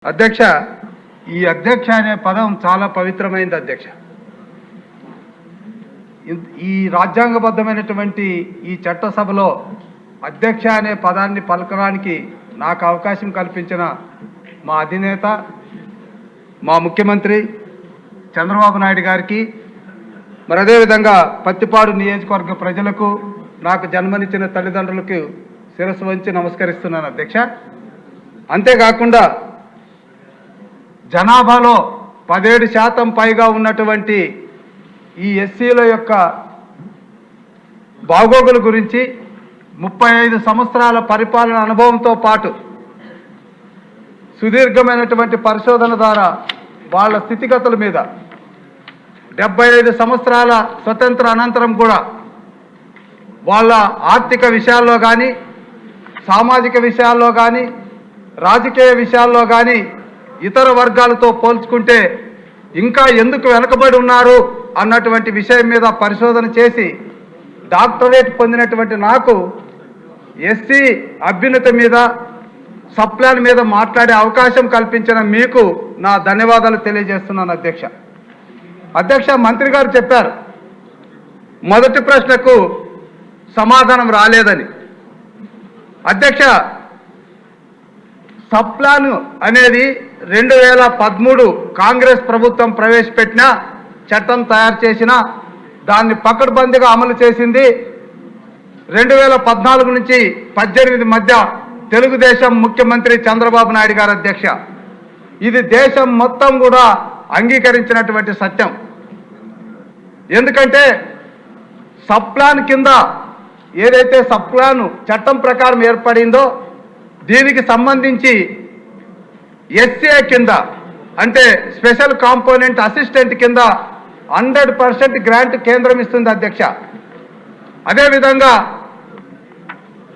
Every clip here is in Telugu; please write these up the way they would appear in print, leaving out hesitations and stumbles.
అధ్యక్ష, ఈ అధ్యక్ష అనే పదం చాలా పవిత్రమైనది అధ్యక్ష. ఈ రాజ్యాంగబద్ధమైనటువంటి ఈ చట్టసభలో అధ్యక్ష అనే పదాన్ని పలకడానికి నాకు అవకాశం కల్పించిన మా అధినేత, మా ముఖ్యమంత్రి చంద్రబాబు నాయుడు గారికి, మరి అదేవిధంగా పత్తిపాడు నియోజకవర్గ ప్రజలకు, నాకు జన్మనిచ్చిన తల్లిదండ్రులకు శిరస్సు వంచి నమస్కరిస్తున్నాను అధ్యక్ష. అంతేకాకుండా జనాభాలో 17% పైగా ఉన్నటువంటి ఈ ఎస్సీల యొక్క బాగోగుల గురించి 35 సంవత్సరాల పరిపాలన అనుభవంతో పాటు సుదీర్ఘమైనటువంటి పరిశోధన ద్వారా వాళ్ళ స్థితిగతుల మీద 75 సంవత్సరాల స్వతంత్ర అనంతరం కూడా వాళ్ళ ఆర్థిక విషయాల్లో కానీ, సామాజిక విషయాల్లో కానీ, రాజకీయ విషయాల్లో కానీ ఇతర వర్గాలతో పోల్చుకుంటే ఇంకా ఎందుకు వెనకబడి ఉన్నారు అన్నటువంటి విషయం మీద పరిశోధన చేసి డాక్టరేట్ పొందినటువంటి నాకు ఎస్సీ అభ్యున్నతి మీద, సప్లాన్ మీద మాట్లాడే అవకాశం కల్పించిన మీకు నా ధన్యవాదాలు తెలియజేస్తున్నాను అధ్యక్ష. అధ్యక్ష, మంత్రి గారు చెప్పారు మొదటి ప్రశ్నకు సమాధానం రాలేదని. అధ్యక్ష, సప్లాన్ అనేది 2013 కాంగ్రెస్ ప్రభుత్వం ప్రవేశపెట్టిన చట్టం తయారు చేసిన, దాన్ని పకడ్బందీగా అమలు చేసింది 2014 నుంచి 18 మధ్య తెలుగుదేశం ముఖ్యమంత్రి చంద్రబాబు నాయుడు గారు అధ్యక్ష. ఇది దేశం మొత్తం కూడా అంగీకరించినటువంటి సత్యం. ఎందుకంటే సప్లాన్ కింద ఏదైతే సప్లాన్ చట్టం ప్రకారం ఏర్పడిందో దీనికి సంబంధించి ఎస్ఏ కింద, అంటే స్పెషల్ కాంపోనెంట్ అసిస్టెంట్ కింద 100% గ్రాంట్ కేంద్రం ఇస్తుంది అధ్యక్ష. అదేవిధంగా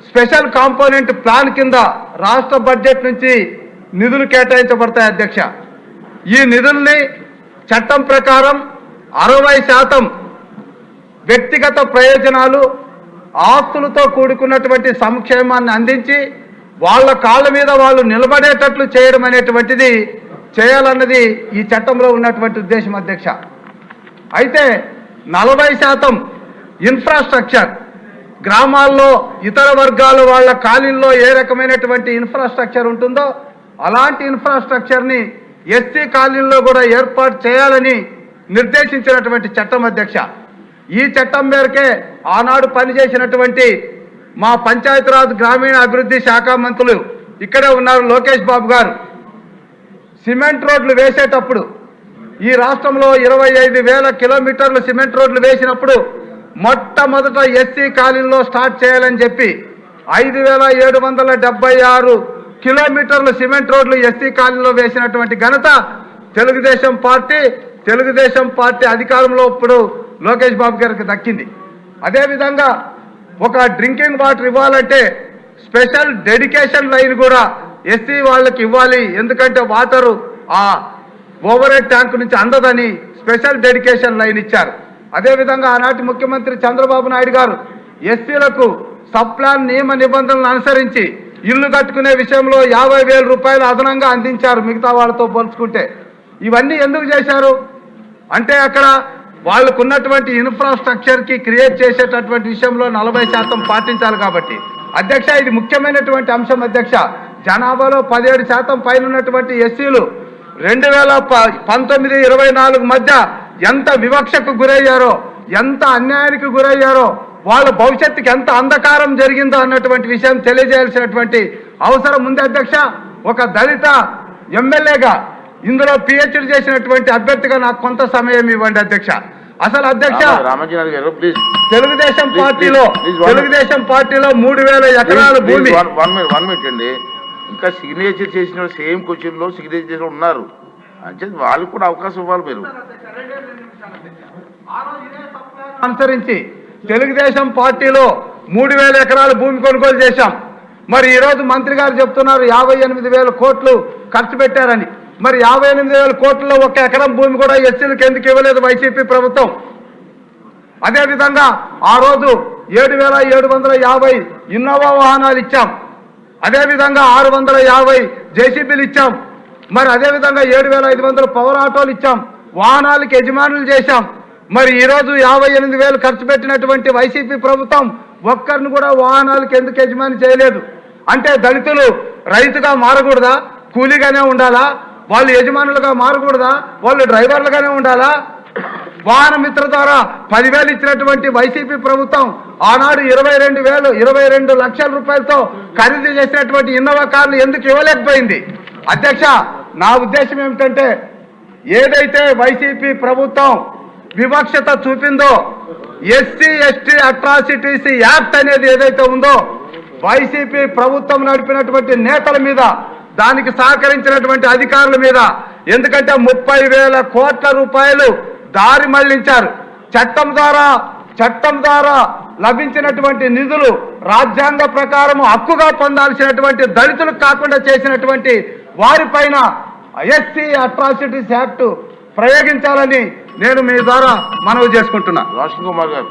స్పెషల్ కాంపోనెంట్ ప్లాన్ కింద రాష్ట్ర బడ్జెట్ నుంచి నిధులు కేటాయించబడతాయి అధ్యక్ష. ఈ నిధుల్ని చట్టం ప్రకారం 60% వ్యక్తిగత ప్రయోజనాలు, ఆస్తులతో కూడుకున్నటువంటి సంక్షేమాన్ని అందించి వాళ్ళ కాళ్ళ మీద వాళ్ళు నిలబడేటట్లు చేయడం అనేటువంటిది చేయాలన్నది ఈ చట్టంలో ఉన్నటువంటి ఉద్దేశం అధ్యక్ష. అయితే 40% ఇన్ఫ్రాస్ట్రక్చర్, గ్రామాల్లో ఇతర వర్గాల వాళ్ళ కాలనీల్లో ఏ రకమైనటువంటి ఇన్ఫ్రాస్ట్రక్చర్ ఉంటుందో అలాంటి ఇన్ఫ్రాస్ట్రక్చర్ని ఎస్సీ కాలనీల్లో కూడా ఏర్పాటు చేయాలని నిర్దేశించినటువంటి చట్టం అధ్యక్ష. ఈ చట్టం మేరకే ఆనాడు పనిచేసినటువంటి మా పంచాయతీరాజ్ గ్రామీణ అభివృద్ధి శాఖ మంత్రులు ఇక్కడే ఉన్నారు, లోకేష్ బాబు గారు, సిమెంట్ రోడ్లు వేసేటప్పుడు ఈ రాష్ట్రంలో 25,000 కిలోమీటర్లు సిమెంట్ రోడ్లు వేసినప్పుడు మొట్టమొదట ఎస్సీ కాలనీలో స్టార్ట్ చేయాలని చెప్పి 5,776 కిలోమీటర్లు సిమెంట్ రోడ్లు ఎస్సీ కాలనీలో వేసినటువంటి ఘనత తెలుగుదేశం పార్టీ అధికారంలో ఇప్పుడు లోకేష్ బాబు గారికి దక్కింది. అదేవిధంగా ఒక డ్రింకింగ్ వాటర్ ఇవ్వాలంటే స్పెషల్ డెడికేషన్ లైన్ కూడా ఎస్సీ వాళ్ళకి ఇవ్వాలి, ఎందుకంటే వాటరు ఆ ఓవర్ హెడ్ ట్యాంక్ నుంచి అందదని స్పెషల్ డెడికేషన్ లైన్ ఇచ్చారు. అదేవిధంగా ఆనాటి ముఖ్యమంత్రి చంద్రబాబు నాయుడు గారు ఎస్సీలకు సప్లాన్ నియమ నిబంధనలను అనుసరించి ఇల్లు కట్టుకునే విషయంలో 50,000 రూపాయలు అదనంగా అందించారు మిగతా వాళ్ళతో పోల్చుకుంటే. ఇవన్నీ ఎందుకు చేశారు అంటే అక్కడ వాళ్ళకున్నటువంటి ఇన్ఫ్రాస్ట్రక్చర్కి క్రియేట్ చేసేటటువంటి విషయంలో 40% పాటించాలి కాబట్టి అధ్యక్ష. ఇది ముఖ్యమైనటువంటి అంశం అధ్యక్ష. జనాభాలో 17% పైన ఉన్నటువంటి ఎస్సీలు 2019-24 మధ్య ఎంత వివక్షకు గురయ్యారో, ఎంత అన్యాయానికి గురయ్యారో, వాళ్ళ భవిష్యత్తుకి ఎంత అంధకారం జరిగిందో అన్నటువంటి విషయం తెలియజేయాల్సినటువంటి అవసరం ఉంది అధ్యక్ష. ఒక దళిత ఎమ్మెల్యేగా ఇందులో పిహెచ్డి చేసినటువంటి అభ్యర్థిగా నాకు కొంత సమయం ఇవ్వండి అధ్యక్ష. అసలు అధ్యక్ష, తెలుగుదేశం పార్టీలో 3,000 ఎకరాల భూమి. వన్ మినిట్ అండి, ఇంకా సిగ్నేచర్ చేసిన సేమ్ క్వశ్చన్ లో సిగ్నేచర్ చేసిన ఉన్నారు అంటే వాళ్ళకి కూడా అవకాశం ఇవ్వాలి. మీరు అనుసరించి తెలుగుదేశం పార్టీలో 3,000 ఎకరాల భూమి కొనుగోలు చేశాం. మరి ఈరోజు మంత్రి గారు చెప్తున్నారు 58,000 కోట్లు ఖర్చు పెట్టారని. మరి 58,000 కోట్లలో 1 ఎకరం భూమి కూడా ఎస్సీలకు ఎందుకు ఇవ్వలేదు వైసీపీ ప్రభుత్వం? అదేవిధంగా ఆ రోజు 7,750 ఇన్నోవా వాహనాలు ఇచ్చాం. అదేవిధంగా 650 జేసీబీలు ఇచ్చాం. మరి అదేవిధంగా 7,500 పవర్ ఆటోలు ఇచ్చాం, వాహనాలకు యజమానులు చేశాం. మరి ఈరోజు 58,000 ఖర్చు పెట్టినటువంటి వైసీపీ ప్రభుత్వం ఒక్కరిని కూడా వాహనాలకు ఎందుకు యజమాని చేయలేదు? అంటే దళితులు రైతుగా మారకూడదా? కూలీగానే ఉండాలా? వాళ్ళు యజమానులుగా మారకూడదా? వాళ్ళు డ్రైవర్లుగానే ఉండాలా? వాహన మిత్ర ద్వారా 10,000 ఇచ్చినటువంటి వైసీపీ ప్రభుత్వం ఆనాడు 22 లక్షల రూపాయలతో ఖరీదు చేసినటువంటి ఇన్నోవా కార్లు ఎందుకు ఇవ్వలేకపోయింది? అధ్యక్ష, నా ఉద్దేశం ఏమిటంటే, ఏదైతే వైసీపీ ప్రభుత్వం వివక్షత చూపిందో, ఎస్సీ ఎస్టీ అట్రాసిటీస్ యాక్ట్ అనేది ఏదైతే ఉందో, వైసీపీ ప్రభుత్వం నడిపినటువంటి నేతల మీద, దానికి సహకరించినటువంటి అధికారుల మీద, ఎందుకంటే 30,000 కోట్ల రూపాయలు దారి మళ్లించారు. చట్టం ద్వారా లభించినటువంటి నిధులు రాజ్యాంగ ప్రకారం హక్కుగా పొందాల్సినటువంటి దళితులకు కాకుండా చేసినటువంటి వారిపైన ఎస్సీ అట్రాసిటీస్ యాక్ట్ ప్రయోగించాలని నేను మీ ద్వారా మనవి చేసుకుంటున్నా. రోషన్ కుమార్ గారు.